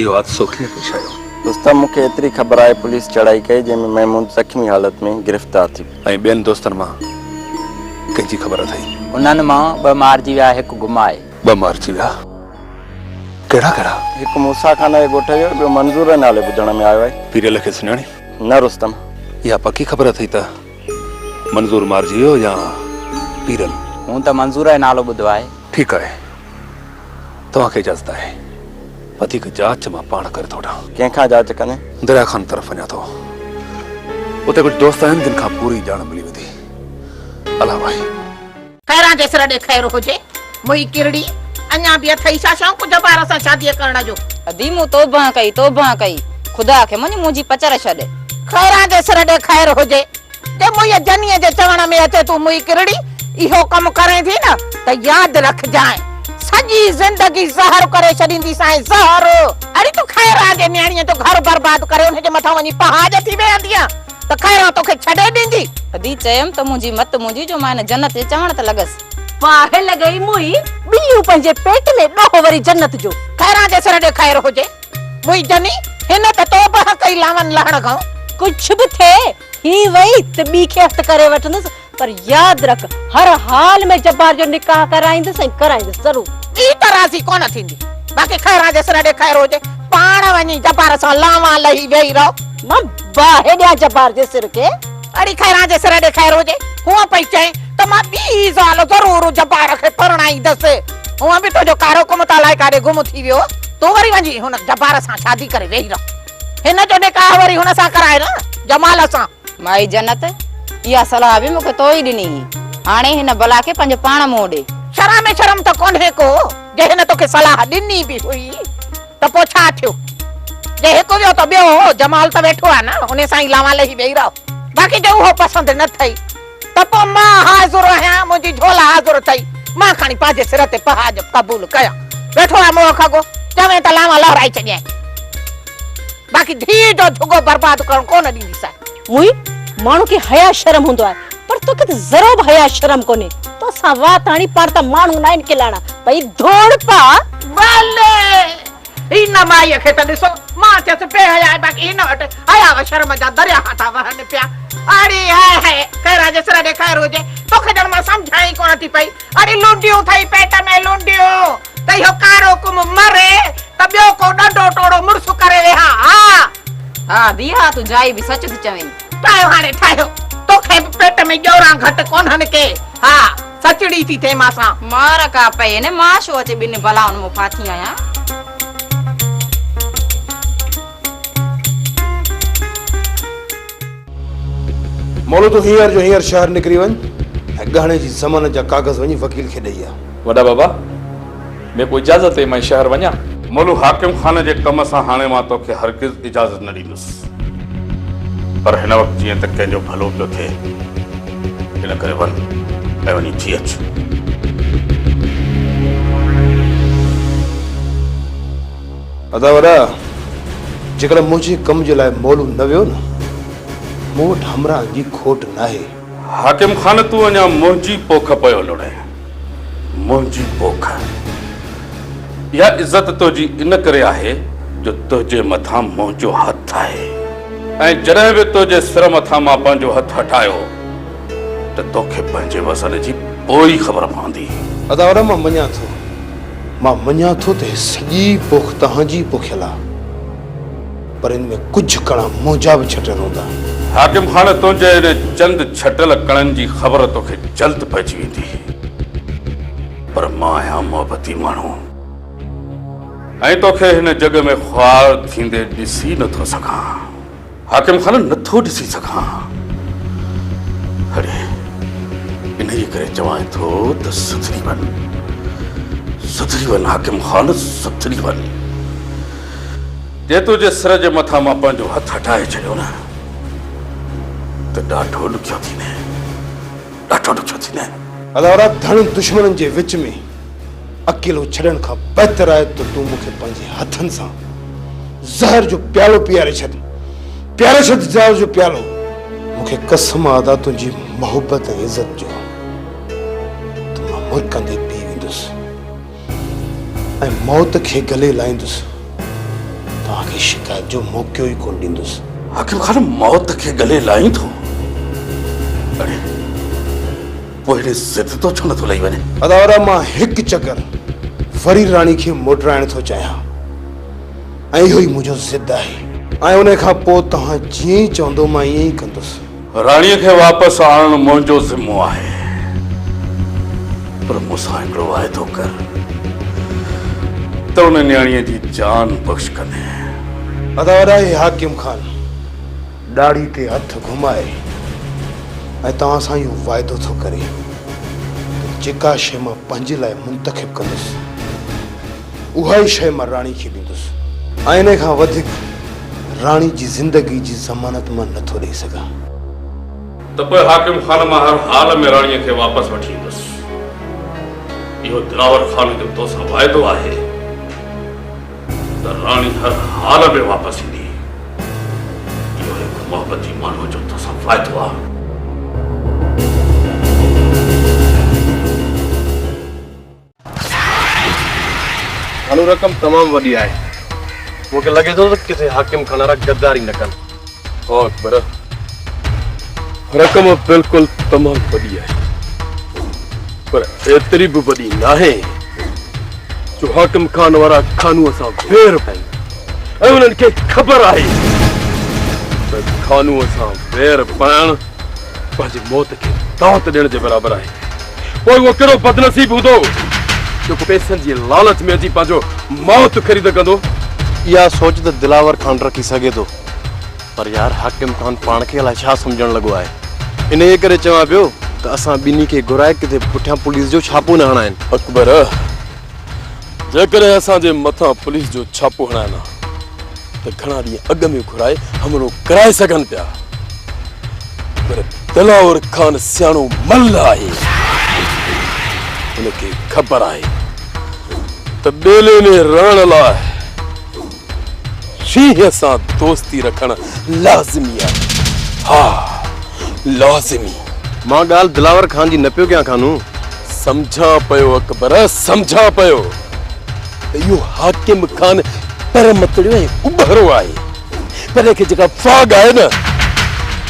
ये हादसो कीअं पेश आयो? दोस्तन मूंखे एतिरी ख़बर आहे पुलिस चढ़ाई कई जंहिंमें महमूद ज़ख़्मी हालत में गिरफ़्तार थी। ऐं ॿियनि दोस्तनि मां कंहिंजी ख़बर अथई? उन्हनि मां 2 मारिजी विया, 1 गुम आहे। 2 मारिजी विया? कहिड़ा कहिड़ा? हिकु मूसा खान जे ॻोठ जो, ॿियो मंज़ूर नाले ॿुधण में आयो आहे। पीरियल खे सुञाणी? न रुस्तम। इहा पकी ख़बर अथई त मंज़ूर मारिजी वियो या पीरियल? हूं त मंज़ूर जो नालो ॿुधो आहे। ठीकु आहे, तव्हांखे इजाज़त आहे। वधीक जांच मां पाण करे थो वठां। कंहिंखां जांच कंदे? दरिया खान तरफ़ वञा थो। उते कुझु दोस्त आहिनि जिन खां पूरी ॼाण मिली वेंदी। अला भाई खैरां जे सिर ॾे खैर हुजे। मुई किरड़ी अञा बि अथई छा शौक़ जबार सां शादी करण जो? अदी मूं तौबा कई खुदा खे मुंहिंजी मुंहिंजी पचर छॾ। खैरां जे सिर ॾे खैर हुजे। जे मुई जनीअ जे चवण में अचे तूं मुई किरड़ी इहो कम करे थी न त यादि रखजांइ, सॼी ज़िंदगी ज़हर करे छॾींदी साईं, ज़हर। अरे तूं खैरां जे न्याणीअ जो घर बर्बाद करे उनजे मथां वञी पहाज थी वेंदी त खैरां तोखे छॾे ॾींदी? अदी चयमि त मुंहिंजी मत मुंहिंजी जो मां जन्नत जे चवण त लॻसि। वाहे लॻई मुई ॿियूं पंहिंजे पेट में ॾोह वरी जन्नत जो। खैरां जे सिर ॾे खैर हुजे। मुई जनी हिन त तौबा कई लावन लहण खां। कुछ भी थे ही वही त ॿी खे हथ करे वठंदुसि, पर यादि रख हर हाल में जब्बार जो निकाह कराईंदुसि ऐं कराईंदुसि ज़रूर। ई तरासी कोन थींदी। बाक़ी खैरां जे सिर ॾे खैर हुजे। पाण वञी जब्बार सां लावा लही वेही रहो। मां बाहे ॾियां जब्बार जे सिर खे। अड़ी खैरां जे सिर ॾे खैर हुजे। हूअं पई चए त मां ॿी ज़ाल ज़रूर जब्बार खे परणाईंदसि। हूअं बि तुंहिंजो कारो कुम तालाए काॾे गुम थी वियो। तूं वरी वञी हुन जब्बार सां शादी करे वेही रहो। हिन जो निकाह वरी हुन सां कराए न, जमाल सां। माई जन्नत इहा सलाह बि मूंखे तो ई ॾिनी हुई। हाणे हिन भला खे पंहिंजे पाण मूं ॾे। शर्म त कोन्हे को जे हिन तोखे सलाह ॾिनी बि हुई त पोइ छा थियो? जे हिकु वियो त ॿियो जमाल त वेठो आहे न, उन सां ई लावा लही वेही रहो। बाक़ी जे उहो पसंदि न थई त पोइ मां हाज़ुर आहियां, मुंहिंजी झोला हाज़ुर अथई। मां खणी पंहिंजे सिर ते पहाज क़बूल कयां। वेठो आहे मोह खगो, चवे त लावा लहराए छॾियां। बाक़ी धीउ जो झुगो बर्बाद करणु कोन ॾींदीसांइ। मुई माण्हू खे हया शर्म हूंदो आहे, पर तोखे त ज़रो बि हया शर्म कोन्हे। तो सां वात हाणी पर त माण्हू न आहिनि खिलाइणा। भई धोड़ पा भले हिन माईअ खे त ॾिसो, मां चयसि बेहया, बाक़ी हिन वटि हया शर्म जा दरिया था वहनि पिया। अरे है खैरां जे सिर ॾे खैर हुजे। तोखे ॼण मां सम्झाई कोन थी पई। अरे लुंडियूं थई पेट में लुंडियूं त इहो कारो कुम मरे त ॿियो को ॾंडो टोड़ो मुड़ुस करे वेहा। हा दिया तूं जाई बि सच थी चवें। ठाहियो हाणे ठाहियो। तोखे पेट में ॼोरां घटि कोन्हनि के। हा सचड़ी थी थिए मां सां। मार का पई ने मां छो अचे ॿिनि भलाउनि मूं फाथी आहियां। मौलो तो हींअर जो हींअर शहर निकिरी वञ ऐं गहणे जी ज़मानत जा कागज़ वञी वकील खे ॾेई आ। वॾा बाबा मैं कोई इजाज़त है मैं शहर वञा? मौलू हाकिम खान जे कम सां हाणे मां तोखे हरगिज़ इजाज़त न ॾींदुसि, पर हिन वक़्तु जीअं त कंहिंजो भलो पियो थिए हिन करे वञ ऐं वञी थी अच। अदा वॾा जेकॾहिं मुंहिंजे कम जे लाइ मौलू न वियो न, मूं वटि हमरा जी खोट नाहे। हाकिम खान तूं अञा मुंहिंजी पोख पियो लुड़े, मुंहिंजी पोख। इहा इज़त तुंहिंजी इन करे आहे जो तुंहिंजे मथां मुंहिंजो हथु आहे, ऐं जॾहिं बि तुंहिंजे सिर मथां मां पंहिंजो हथु हटायो त तोखे पंहिंजे वज़न जी पोइ ख़बर पवंदी। अदा वॾा मां मञां थो त सॼी पोख तव्हांजी पोखियल आहे, पर इन में कुझु कणा मुंहिंजा बि छटियल हूंदा। हाकिम खान तुंहिंजे इन चंद छटियल कणनि जी ख़बर तोखे जल्द पइजी वेंदी, पर मां आहियां मोहबती माण्हू ऐं तोखे हिन जग में ख्वार थींदे ॾिसी नथो सघां। हाकिम खान नथो ॾिसी सघां। अरे इन जे करे चवां थो त सुधरी वञ हाकिम खान, सुधरी वञ। जे तुंहिंजे सिर जे मथां मां पंहिंजो हथु हटाए छॾियो न त ॾाढो ॾुखियो थींदे। अदावरा धन दुश्मननि जे विच में अकेलो छॾण खां बहितर आहे त तूं मूंखे पंहिंजे हथनि सां ज़हर जो प्यालो पीआरे छॾ ज़हर जो प्यालो। मूंखे कसम अदा तुंहिंजी मोहबत ऐं इज़त जो त मां मुल्कंदे पी वेंदुसि ऐं मौत खे गले लाहींदुसि तव्हांखे शिकायत जो मौक़ो ई कोन ॾींदुसि। हाकिम खान मौत के गले लाई थो। अरे पोइ हेॾे ज़िद तो छो नथो लही वञे? अदावरा मां हिकु चकर वरी राणी खे मोटराइण थो चाहियां ऐं इहो ई मुंहिंजो ज़िद आहे ऐं उन खां पोइ तव्हां जीअं ई चवंदो मां ईअं ई कंदुसि। राणीअ खे वापसि आणणु मुंहिंजो ज़िम्मो आहे, पर मूंसां हिकिड़ो वाइदो कर त उन न्याणीअ जी जान बख़्श कंदे। अदावरा हाकिम खान ॾाढ़ी ते हथ घुमाए ऐं तव्हां सां इहो वाइदो थो करे त जेका शइ मां पंहिंजे लाइ मुंतखिब कंदुसि उहा ई शइ मां राणी खे ॾींदुसि ऐं इन खां वधीक राणी जी ज़िंदगी जी ज़मानत मां नथो ॾेई सघां। त पोइ हाकिम खान मां हर हाल में राणीअ खे वापसि वठी ईंदुसि। इहो दिलावर खान जो तोसां वाइदो आहे त राणी हर हाल में वापसि ईंदी। इहो हिकु मोहबती माण्हू जो तोसां वाइदो आहे। हाणे रक़म तमामु वॾी आहे। मूंखे लॻे थो त किथे हाकिम खान वारा गद्दारी न कनि। अकबर रक़म बिल्कुलु तमामु वॾी आहे, पर एतिरी बि वॾी नाहे जो हाकिम खान वारा खानूअ सां वेर पाइनि ऐं उन्हनि खे ख़बर आहे त खानूअ सां वेर पाइण पंहिंजी मौत खे दावत ॾियण जे बराबरि आहे। पोइ उहो कहिड़ो बदनसीब हूंदो जो पैसनि जी लालच में अची पंहिंजो मौत ख़रीद कंदो। इहा सोच त दिलावर खान रखी सघे थो, पर यार हाकिम खान पाण खे अलाए छा सम्झण लॻो आहे। इन जे करे चवां पियो त असां ॿिन्ही खे घुराए किथे पुठियां पुलिस जो छापो न हणाइनि। अकबर जेकॾहिं असांजे मथां पुलिस जो छापो हणाइनि त घणा ॾींहं अॻु में घुराए हमलो कराए सघनि पिया, पर दिलावर खान सियाणो मल्ल आहे। उनखे ख़बर आहे त ॿेले में रहण लाइ शींहं सां दोस्ती रखणु लाज़िमी आहे। हा लाज़िमी। मां ॻाल्हि दिलावर खान जी न पियो कयां खानू। समझा पियो अकबर, समझा पियो त इहो हाकिम खान पर मतड़ियो ऐं उभरो आहे, पर खे जेका फाग आहे न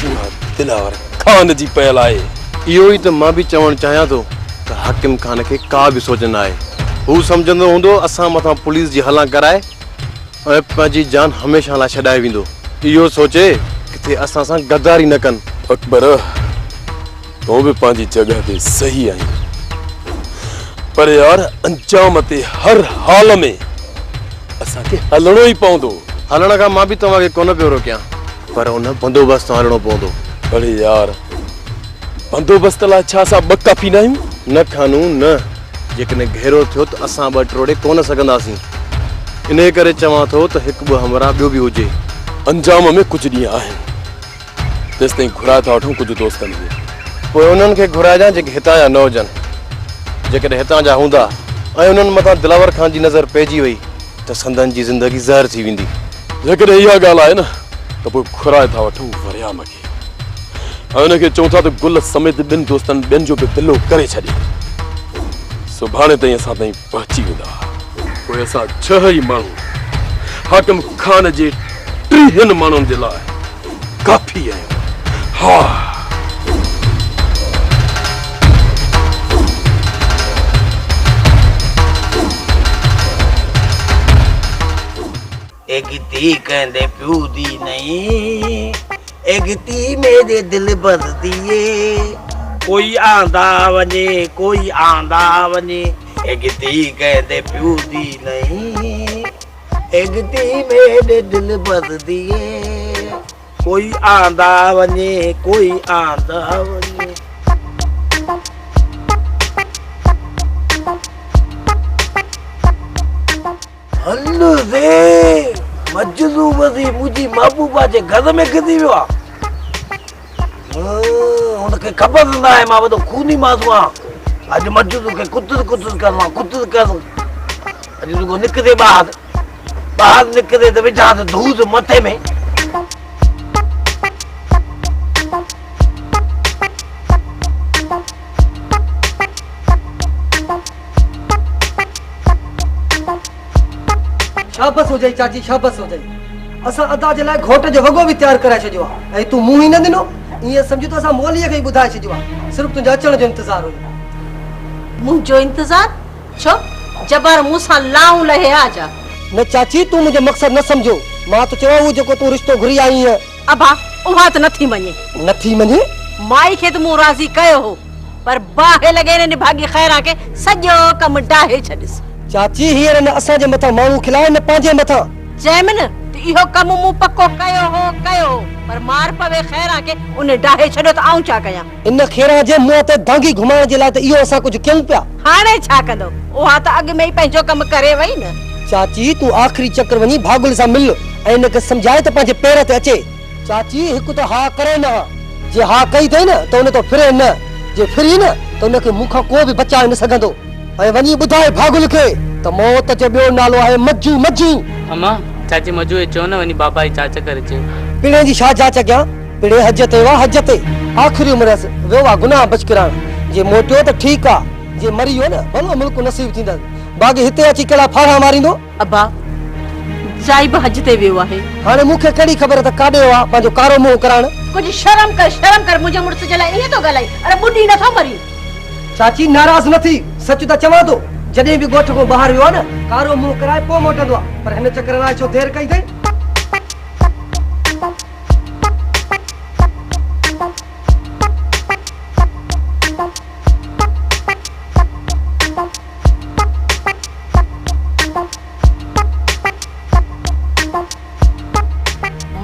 उहा दिलावर खान जी पयल आहे। इहो ई त मां बि चवणु चाहियां थो त हाकिम खान खे का बि सोच न आहे। हू सम्झंदो हूंदो असां मथां पुलिस जी हलां कराए ऐं पंहिंजी जान हमेशह लाइ छॾाए वेंदो। इहो सोचे किथे असां सां गद्दारी न कनि। अकबर तो भी पंहिंजी जगह ते सही आहीं, पर यार अंजाम ते हर हाल में असांखे हलणो ई पवंदो। हलण खां मां बि तव्हांखे कोन पियो रोकियां, पर उन बंदोबस्त सां हलणो पवंदो। अरे यार बंदोबस्त लाइ छा असां ॿ काफ़ी न आहियूं? न खानू न, जेकॾहिं घेरो थियो त असां ॿ टोड़े कोन सघंदासीं। इन करे चवां थो त हिकु ॿ हमरा ॿियो बि हुजे। अंजाम में कुझु ॾींहं आहिनि, तेसि ताईं घुराए था वठूं कुझु दोस्तनि खे। पोइ उन्हनि खे घुराइजां जेके हितां जा न हुजनि। जेकॾहिं हितां जा हूंदा ऐं उन्हनि मथां दिलावर खान जी नज़र पइजी वई त संदन जी ज़िंदगी ज़हर थी वेंदी। जेकॾहिं इहा ॻाल्हि आहे न त पोइ घुराए था वठूं वरियाम खे ऐं हुनखे चऊं था त गुल समेत ॿिनि दोस्तनि ॿियनि जो बि दिलो करे छॾे। सुभाणे ताईं असां ताईं पहुची वेंदा। पोइ असां 6 ई माण्हू हाकिम खान जे 30 माण्हुनि जे लाइ काफ़ी आहियूं। हा एगती कहंदे प्यू दी नहीं, एगती मेरे दिल भर दिए। कोई आंदा वने कोई आंदा वने, एगती कहंदे प्यू दी नहीं, एगती मेरे दिल भर दिए। कोई आंदा वने कोई आंदा वने। हल्लू से मजदू बसी मुझी महबूबा जे घर में गिरी वियो आहे। उनखे ख़बर न आहे मां वॾो खूनी माण्हू आहियां। अॼु मजदू खे कुतर कुतर करणो, कुतर कर। अॼु रुगो निकिरे ॿाहिरि निकिरे त विझां त धूस मथे में। शाबस हो जाई चाची, शाबस हो जाई। असां अदा जे लाइ घोट जो वॻो बि तयार कराए छॾियो आहे ऐं तूं मुंहुं ई न ॾिनो। ईअं सम्झ त असां मौलीअ खे ई ॿुधाए छॾियो आहे, सिर्फ़ु तुंहिंजे अचण जो इंतज़ार हुयो। मुंहिंजो इंतज़ार छो? जबर मूंसां लाऊं लहे आ जा। न चाची, तूं मुंहिंजो मक़सदु न सम्झो। मां त चवां उहो जेको तूं रिश्तो घुरी आई है। अबा उहा त नथी मञे। नथी मञे? माई खे त मूं राज़ी कयो हो, पर बाहे लॻे ने भागी खैरा के सॼो कम डाहे छॾिस। चाची, हींअर न असांजे मथां माण्हू खिलाए न पंहिंजे मथां। चएम न त इहो कम मूं पको कयो हो, पर मार पवे खैरा के उन डाहे छॾियो त आऊं छा कयां? इन खैरा जे मुंहं ते दांगी घुमाइण जे लाइ त इहो असां कुझु कयूं पिया। हाणे छा कंदो? उहा त अॻ में ई पंहिंजो कम करे वई न। चाची, तूं आख़िरी चक्कर वञी भागुल सां मिल ऐं इनखे सम्झाए त पंहिंजे पेर ते अचे। चाची, हिकु त हा करे न, जे हा कई अथई न त उन तो फिरे न, जे फिरी न त उनखे मूंखां को बि बचाए न सघंदो। ऐं वञी ॿुधाए भागुल खे त मौत जो ॿियो नालो आहे मज्जू। मज्जू अम्मा चाची मजू चो न वञी बाबा जी जांच करे अचे। पिणे जी छा जांच कयां? पिणे हज ते वा, हज ते आख़िरी उमिरि वियो आहे गुनाह बच कराइण। जे मोटियो त ठीकु आहे, जे मरी वियो न भलो मुल्क नसीब थींदसि। बाक़ी हिते अची कहिड़ा फाड़ा मारींदो? अबा जाई बि हज ते वियो आहे। हाणे मूंखे कहिड़ी ख़बर त काॾे वियो आहे पंहिंजो कारो मुंहुं कराइण? कुछ शर्म कर मुंहिंजे मुड़ुस जे लाइ ईअं तो ॻाल्हाई। अरे ॿुढी नथो मरी। चाची, नाराज़ न थी, सच त चवां थो। जॾहिं बि ॻोठ खां ॿाहिरि वियो आहे न कारो मुंहुं कराए पोइ मोटंदो आहे, पर हिन चक्कर लाइ छो देरि कई अथई?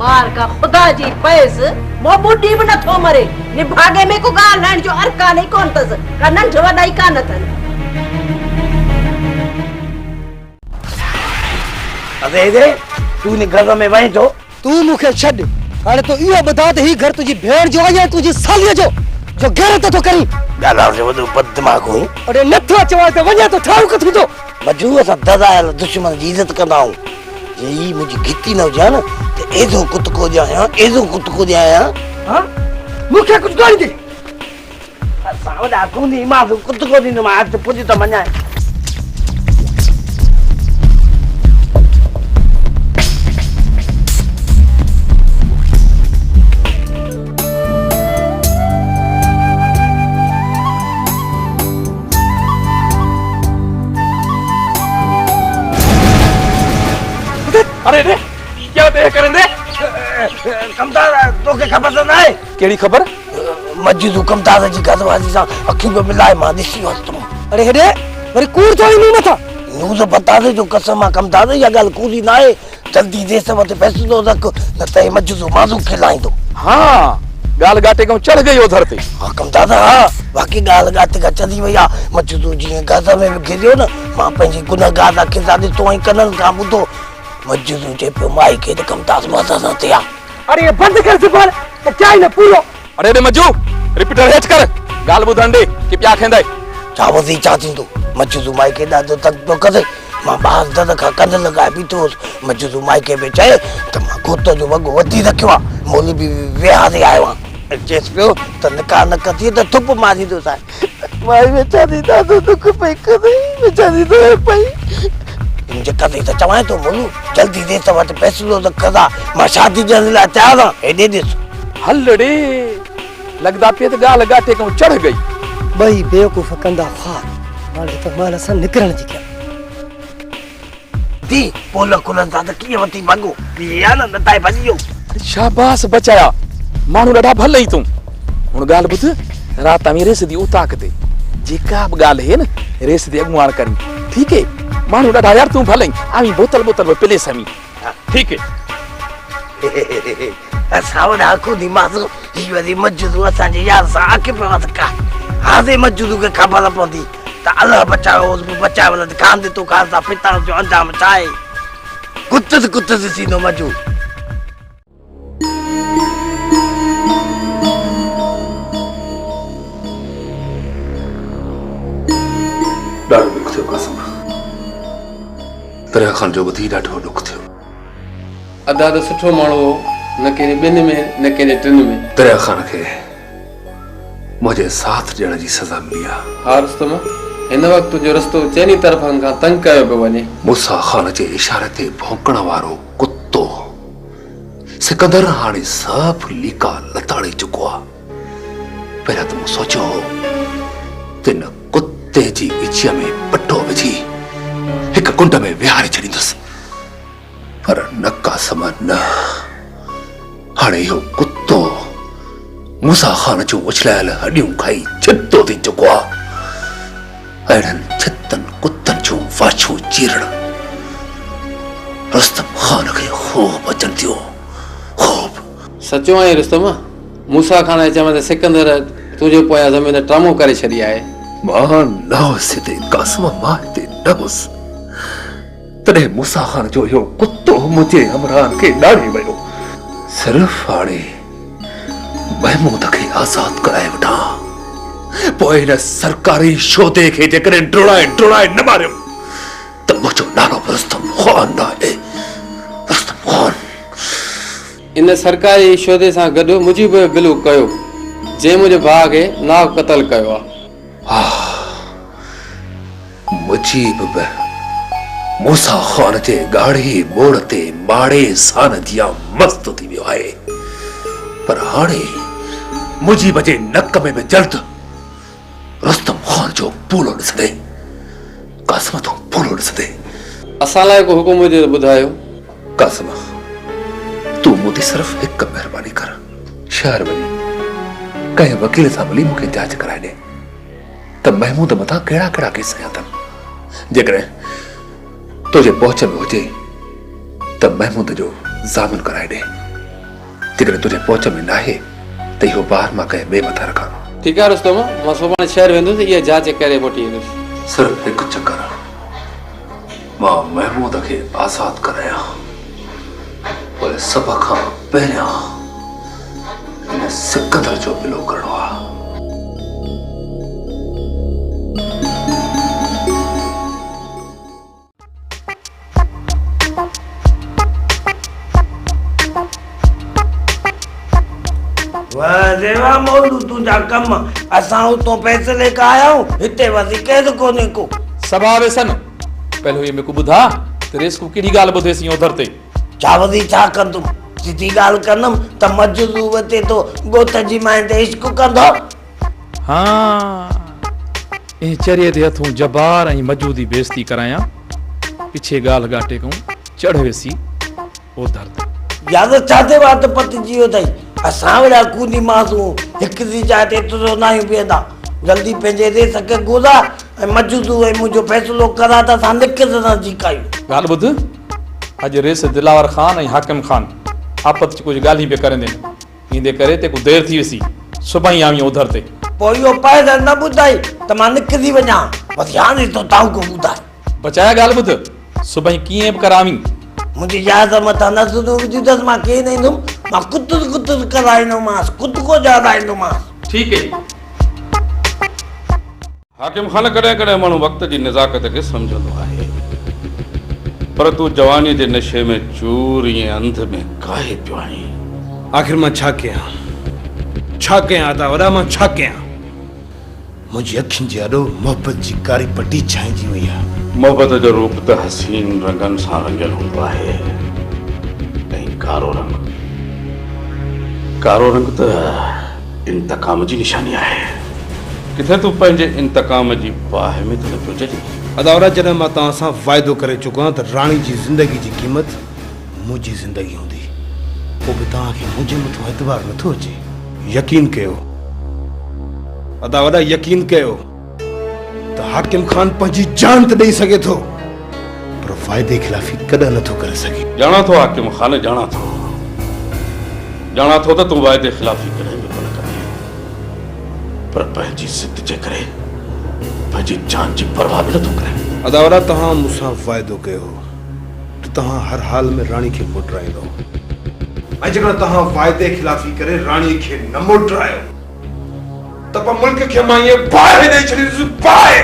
मार का खुदा जी पैस मो बुढ़ी भी नथो मरे। निभागे में को गाल लण जो अरका नहीं कोन तस का नंढ वडाई कान अथन। अरे दे तू ने घर में वहीं तो तू मुखे छड़। हाणे तो इहो बता त ही घर तुझी भेण जो आहे या तुझी सालीअ जो गैरत तो करी? गाला से वदो बददिमाग हुई। अरे नथो चवा त वञा तो ठाऊ कथू तो मजू असा ददायल दुश्मन जी इज्जत कंदाऊं। यही मुझी गिती न हुजा न ते एदो कुत को जाया, एदो कुत को जाया। हां मुखे कुछ गाली दे। सावदा कुनी मां कुत को दी न मां त पुजी त मन्या। अरे रे क्या ते करेंदे? कमदार तो के खबर न है? केड़ी खबर? मस्जिद कमदार जी गदवाजी सा अखियों में मिलाए मां दिसी वस्त। अरे हेडे वरी कूड़ तो ही मथा न्यू तो बता दे जो कसम कमदार या गल कूदी ना है। जल्दी दे सब ते फैसलो रख न त मस्जिद माजू खिलाई दो। हां गाल गाटे को चढ़ गई उधर ते। हां कमदार हां बाकी गाल गाटे का चली वया मस्जिद जी गद में गिरियो न मां पंजी गुनाहगार रखे सादे तो ही कनन का बुदो मस्जिद जे पे माई के त कमदार मजा न थिया। अरे ये बंद कर जुबान त चाय न पूरो। अरे रे मज्जू रिपीटर हेच कर गाल बुधन दे कि प्या खेंदे चावजी चाची तो मस्जिद माई के दा तक तो करे मां बाहर दद का कन लगाए भी तो मस्जिद माई के बेचे त मां गोतो जो वगो वधी रखवा मोली भी विहा दे आयो चेस पियो त निका न कती त थुप मारी दो सा माई बेचारी दा तो दुख पे करे बेचारी तो पई मुझे कदी त चवाए तो मोलू जल्दी दे त वट फैसलो त कदा मां शादी जे ला तैयार है दे दे हलड़े लगदा पे त गाल गाटे को चढ़ गई। बई बेवकूफ कंदा खार हाणे त माल सन निकरण जी क्या दी पोल कुलन दा त की वती मंगो या न नताई भजियो। शाबाश बचाया मानू डा भले तू हुन गाल बुध रात में रेस दी उताक दे जेका गाल है न रेस दी अगवान करी ठीक है मानू डा यार तू भले आमी बोतल बोतल पे ले समी ठीक है। सावड़ा को दिमाग ये वाली मस्जिद असा जे यार सा आके पे मत का हादे मस्जिद के खबर पौंदी त अल्लाह बचाओ उस बचाए वाला कान दे तो का सा पिता जो अंजाम चाहे कुत्ते सीनो मजू। ॾाढो दुख थियो कसम दरिया खान जो ॿुधी ॾाढो दुख थियो। अदा त सुठो माण्हू न कंहिं ॿिनि में न कंहिं टिनि में। दरिया खान खे मुझे साथ ॾियण जी सज़ा मिली आहे। हा रुस्तम हिन वक़्तु जो रस्तो चइनी तरफ़नि खां तंग कयो पियो वञे। मूसा खान जे इशारे ते भौंकण वारो कुत्तो सिकंदर हाणे सभु लीका लताड़े चुको आहे। पहिरियों त मूं सोचियो हो त हिन कुत्ते जी इछीअ में पटो विझी हिक कुंड में विहारे छॾींदुसि, पर न कासम न। हाणे इहो कुत्तो मूसा खान जूं उछलायल हॾियूं खाई छितो थी चुको आहे। अहिड़नि छितनि कुतनि जूं वाछूं चीरण रुस्तम खान खे ख़ूब अचनि थियो, ख़ूब। सचो आहे रुस्तम, मूसा खान जे चवण ते सिकंदर तुंहिंजे पोयां ज़मीन ट्रामो करे छॾी आहे। मां न हुउसि हिते, कासम मां हिते न हुउसि। तॾहिं मूसा खान जो इहो कुत्तो मुंहिंजे हमराहनि खे ॾाढ़े वियो। सिर्फ़ु हाणे महमूद खे आज़ाद कराए वठां, पोइ हिन सरकारी शोधे खे जेकॾहिं ड्रोड़ाए न मारियो त मुंहिंजो नालो रुस्तम खान न आहे। रुस्तम खान इन सरकारी शोधे सां गॾु मुंहिंजी बि बिलू कयो, जंहिं मुंहिंजे भाउ खे नाव क़तल कयो आहे। मुजीब बि मूसा खान जे ॻाढ़े मोड़ ते माड़े सान जिया मस्त थी वियो आहे, पर हाणे मुजीब जे नक में बि जल्द रुस्तम खान जो पूलो ॾिसंदे। कासम तूं पूलो ॾिसंदे। असां लाइ को हुकुम हुजे त ॿुधायो। कासम तूं मूंखे सिर्फ़ हिकु महिरबानी कर, शहर वञी कंहिं वकील सां मिली मूंखे जांच कराए ॾे त महमूद मथां कहिड़ा कहिड़ा केस हया अथनि। जेकॾहिं तुंहिंजे पहुच में हुजे त महमूद जो ज़ामिन कराए ॾे। जेकॾहिं तुंहिंजे पहुच में न आहे त इहो ॿार मां कंहिं ॿिए मथां रखां। ठीकु आहे रुस्तम, मां सुभाणे शहर वेंदुसि, इहा जांच करे मोटी ईंदुसि। सिर्फ़ु हिकु चकर मां महमूद खे आज़ाद करायां, पर सभ खां पहिरियां हिन सिकंदर जो बिलो करणो आहे। वाह देवा मोलू तुंहिंजा कम असां उतो पैसे लेके आया हूं, हिते वधीक केरु कोन्हे को। सभा वेसन पहले ये मेरे को बुधा तेरे को केड़ी गाल बुधे सी उधर ते चावदी छा कंदुम, सिधी गाल कंदम त मजदू वते तो गोत जी मां ते इश्क कंदो। हां ए चरिए ते हथों जबार ऐं मजूदी बेइज्जती कराया, पीछे गाल गाटे को चढ़ वेसी उधर ते याद चाहते बात पति जियो तई। असां वड़ा कूनी मासू हिक दी चाहते तो नहीं बेदा, जल्दी पंहिंजे दे सके गोदा ऐं मजदू ऐं मुंहिंजो फैसलो करा त असां निकरंदा जी कायूं। गाल बुध अज रेस दिलावर खान ऐं हाकिम खान आपत च कुछ गाली पे करंदे इंदे करे ते को देर थी वेसी, सुबह ही आवी उधर ते पोइ इहो पैसा न ॿुधाई त मां निकिरी वञा, बसि यानी तो ताऊ को ॿुधाए। बचाया गाल बुध सुबह कीअं बि करावी। मुंहिंजी याद मथां न सुधो विझंदसि, मां केर न ईंदुमि, मां कुतुर कराईंदोमांसि, कुत को ज्यादाईंदोमांसि। ठीक है हाकिम खान कॾहिं कॾहिं माण्हू वक़्त जी नज़ाकत खे सम्झंदो आहे, पर तूं जवानी जे नशे में चूर ऐं अंध में काहे पियो आहीं। आख़िर मां छा कयां था वॾा, मां छा कयां। मुंहिंजी अखियुनि जे अॾो मोहबत जी कारी पटी छांइजी वई आहे। मोहबत जो रूप त हसीन रंगनि सां रंगियल हूंदो आहे, ऐं कारो रंग त इंतकाम जी निशानी आहे। किथे तूं पंहिंजे इंतकाम जी बाहि में त न पियो चढ़ी। अदावरा जॾहिं मां तव्हां सां वाइदो करे चुको आहियां त राणी जी ज़िंदगी जी क़ीमत मुंहिंजी ज़िंदगी हूंदी, पोइ बि तव्हांखे मुंहिंजे मथां एतबार नथो अचे। यकीन कयो अदावरा, यकीन कयो त हाकिम खान पंहिंजी जान त ॾेई सघे थो, पर वाइदे खिलाफ़ी कॾहिं नथो करे सघे। ॼाणा थो हाकिम खान, ॼाणा थो त तूं वाइदे खिलाफ़ी कॾहिं बि कोन कंदे, पर पंहिंजी ज़िद जे करे पंहिंजी जान जी परवाह बि नथो करे। अदावरा, तव्हां मूंसां वाइदो कयो त तव्हां हर हाल में राणी खे मोटराईंदो, ऐं जेकॾहिं तव्हां वाइदे खिलाफ़ी करे राणी खे न मोटरायो त पोइ मुल्क खे मां इहे बाहि ॾेई छॾींदुसि, बाहि।